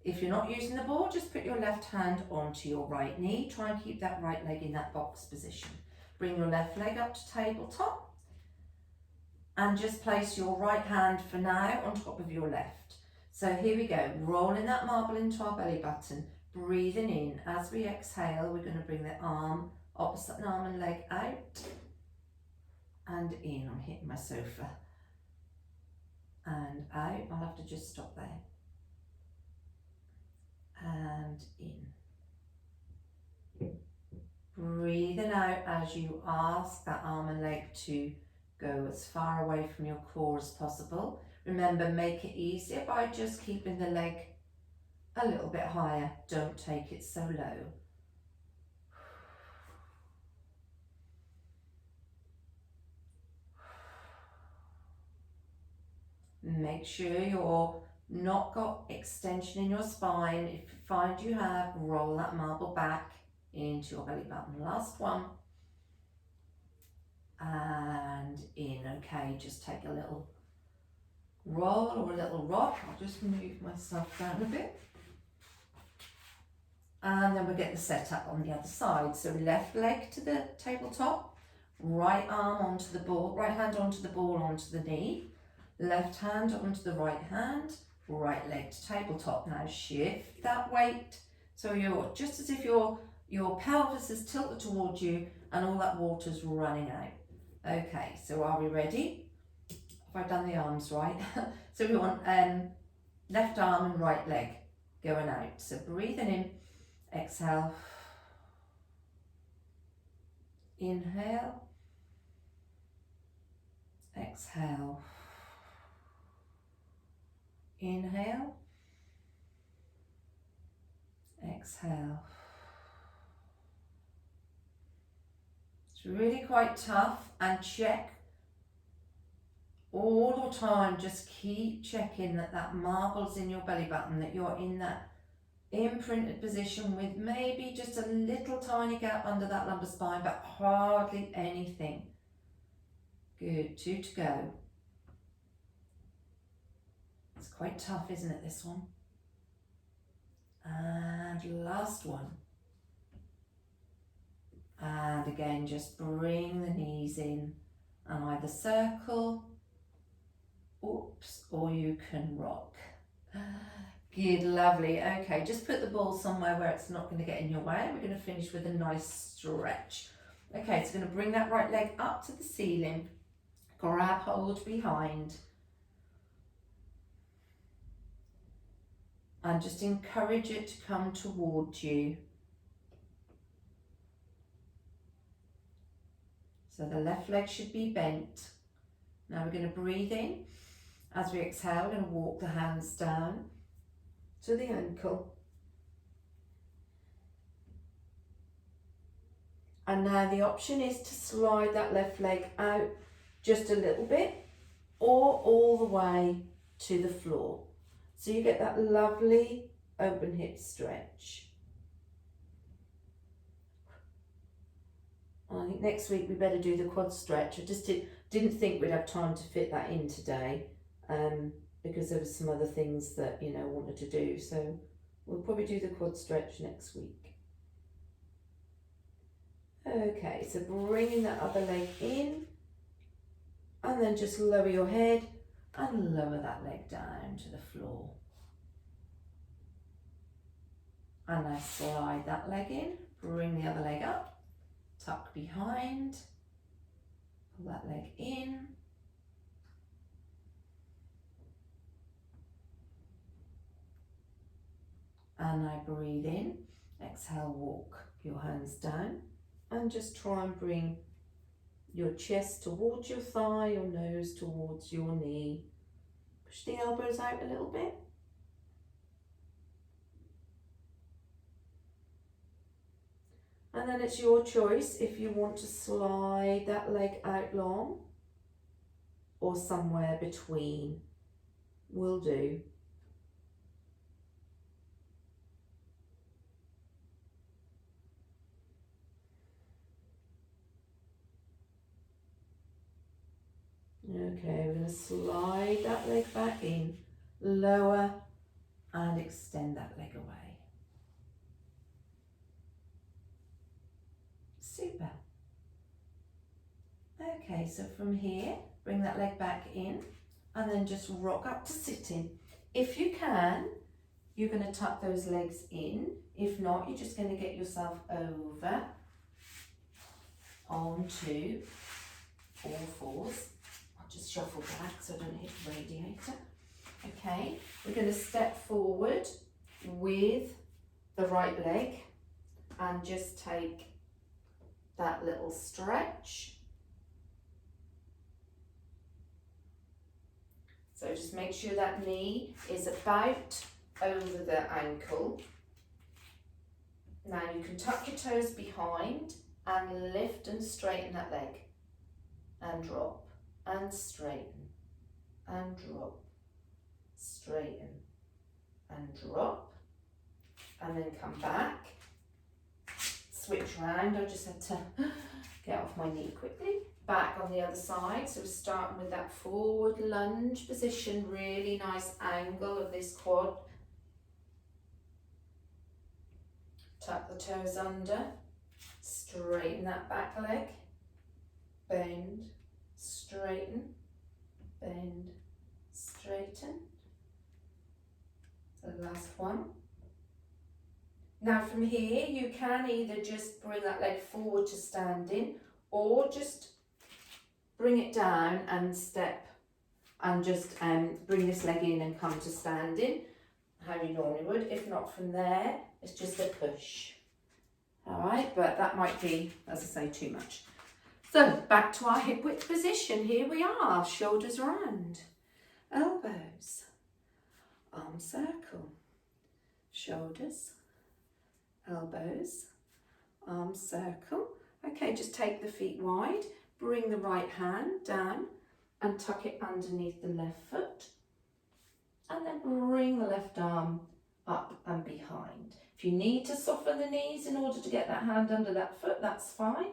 If you're not using the ball, just put your left hand onto your right knee. Try and keep that right leg in that box position. Bring your left leg up to tabletop and just place your right hand for now on top of your left. So here we go, rolling that marble into our belly button, breathing in. As we exhale, we're going to bring the arm, opposite arm and leg out and in. I'm hitting my sofa. And out. I'll have to just stop there. And in. Breathing out as you ask that arm and leg to go as far away from your core as possible. Remember, make it easier by just keeping the leg a little bit higher. Don't take it so low. Make sure you're not got extension in your spine. If you find you have, roll that marble back into your belly button. Last one. And in. Okay, just take a little roll or a little rock. I'll just move myself down a bit. And then we'll get the setup on the other side. So left leg to the tabletop, right arm onto the ball, right hand onto the ball, onto the knee, left hand onto the right hand, right leg to tabletop. Now shift that weight so you're just as if your pelvis is tilted towards you and all that water's running out. Okay, so are we ready? Have I done the arms right? So we want left arm and right leg going out. So breathing in, exhale, inhale, exhale, inhale, exhale. It's really quite tough, and check all the time, just keep checking that that marble's in your belly button, that you're in that imprinted position with maybe just a little tiny gap under that lumbar spine, but hardly anything. Good, 2 to go. It's quite tough, isn't it, this one? And last one. And again, just bring the knees in and either circle, oops, or you can rock. Good, lovely. Okay, just put the ball somewhere where it's not going to get in your way. We're going to finish with a nice stretch. Okay, so going to bring that right leg up to the ceiling, grab hold behind, and just encourage it to come towards you. So the left leg should be bent. Now we're going to breathe in. As we exhale, we're going to walk the hands down to the ankle. And now the option is to slide that left leg out just a little bit or all the way to the floor. So you get that lovely open hip stretch. I think next week we better do the quad stretch. I just didn't think we'd have time to fit that in today because there were some other things that, you know, I wanted to do. So we'll probably do the quad stretch next week. Okay, so bringing that other leg in and then just lower your head and lower that leg down to the floor. And I slide that leg in, bring the other leg up. Tuck behind, pull that leg in, and I breathe in, exhale, walk your hands down, and just try and bring your chest towards your thigh, your nose towards your knee. Push the elbows out a little bit. And then it's your choice if you want to slide that leg out long or somewhere between. Will do. Okay, we're going to slide that leg back in, lower and extend that leg away. Super. Okay, so from here, bring that leg back in and then just rock up to sitting. If you can, you're going to tuck those legs in. If not, you're just going to get yourself over onto all fours. I'll just shuffle back so I don't hit the radiator. Okay, we're going to step forward with the right leg and just take that little stretch. So just make sure that knee is about over the ankle. Now you can tuck your toes behind and lift and straighten that leg and drop and straighten and drop, straighten and drop, and then come back. Switch round, I just had to get off my knee quickly. Back on the other side, so we're starting with that forward lunge position, really nice angle of this quad. Tuck the toes under, straighten that back leg, bend, straighten, bend, straighten. The last one. Now from here, you can either just bring that leg forward to standing or just bring it down and step and just bring this leg in and come to standing, how you normally would. If not from there, it's just a push. All right, but that might be, as I say, too much. So back to our hip width position. Here we are, shoulders round, elbows, arm circle, shoulders, elbows, arm circle. Okay, just take the feet wide, bring the right hand down and tuck it underneath the left foot, and then bring the left arm up and behind. If you need to soften the knees in order to get that hand under that foot, that's fine.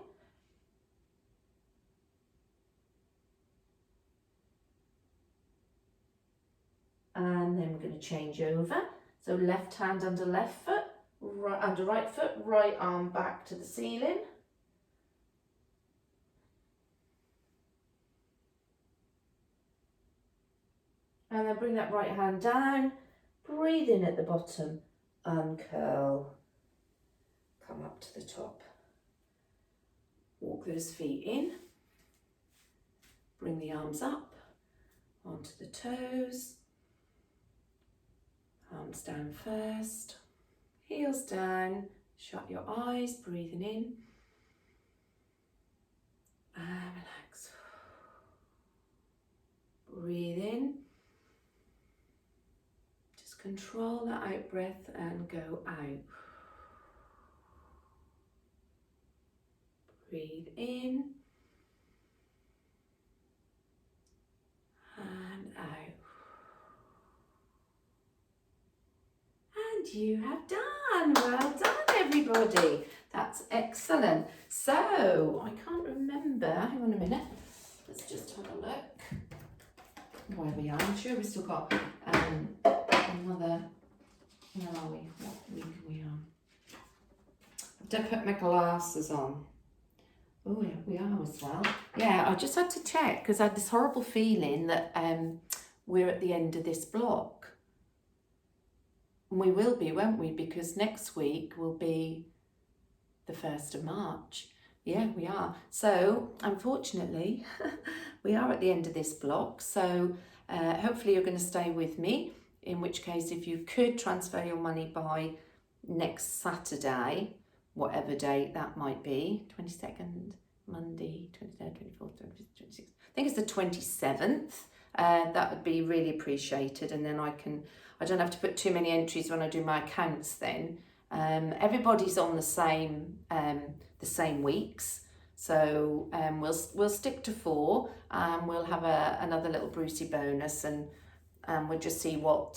And then we're going to change over. So left hand under left foot, right, under right foot, right arm back to the ceiling. And then bring that right hand down, breathe in at the bottom, uncurl, come up to the top. Walk those feet in, bring the arms up onto the toes, arms down first, heels down, shut your eyes, breathing in, and relax. Breathe in. Control that out breath and go out. Breathe in and out. And you have done. Well done, everybody. That's excellent. So, I can't remember. Hang on a minute. Let's just have a look where we are. I'm sure we've still got another, where are we? What week are we on? I've done put my glasses on. Oh yeah, we are as well. Yeah, I just had to check because I had this horrible feeling that we're at the end of this block. And we will be, won't we? Because next week will be the 1st of March. Yeah, we are. So, unfortunately, we are at the end of this block. So, hopefully you're going to stay with me. In which case, if you could transfer your money by next Saturday, whatever date that might be, 22nd, Monday, 23rd, 24th, 26th, I think it's the 27th, that would be really appreciated. And then I don't have to put too many entries when I do my accounts then. Everybody's on the same weeks. So we'll stick to 4 and we'll have another little Brucey bonus and we'll just see what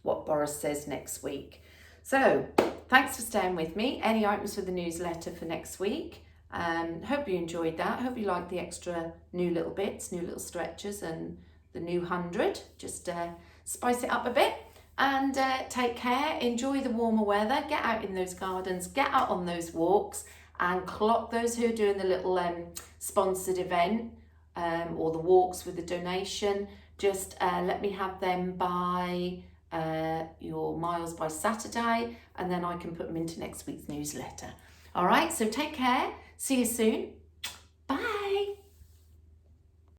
Boris says next week. So thanks for staying with me. Any items for the newsletter for next week? Hope you enjoyed that. Hope you liked the extra new little bits, new little stretches and the new 100. Just spice it up a bit and take care. Enjoy the warmer weather. Get out in those gardens. Get out on those walks and clock those who are doing the little sponsored event or the walks with the donation. Just let me have them by your miles by Saturday and then I can put them into next week's newsletter. All right, so take care. See you soon.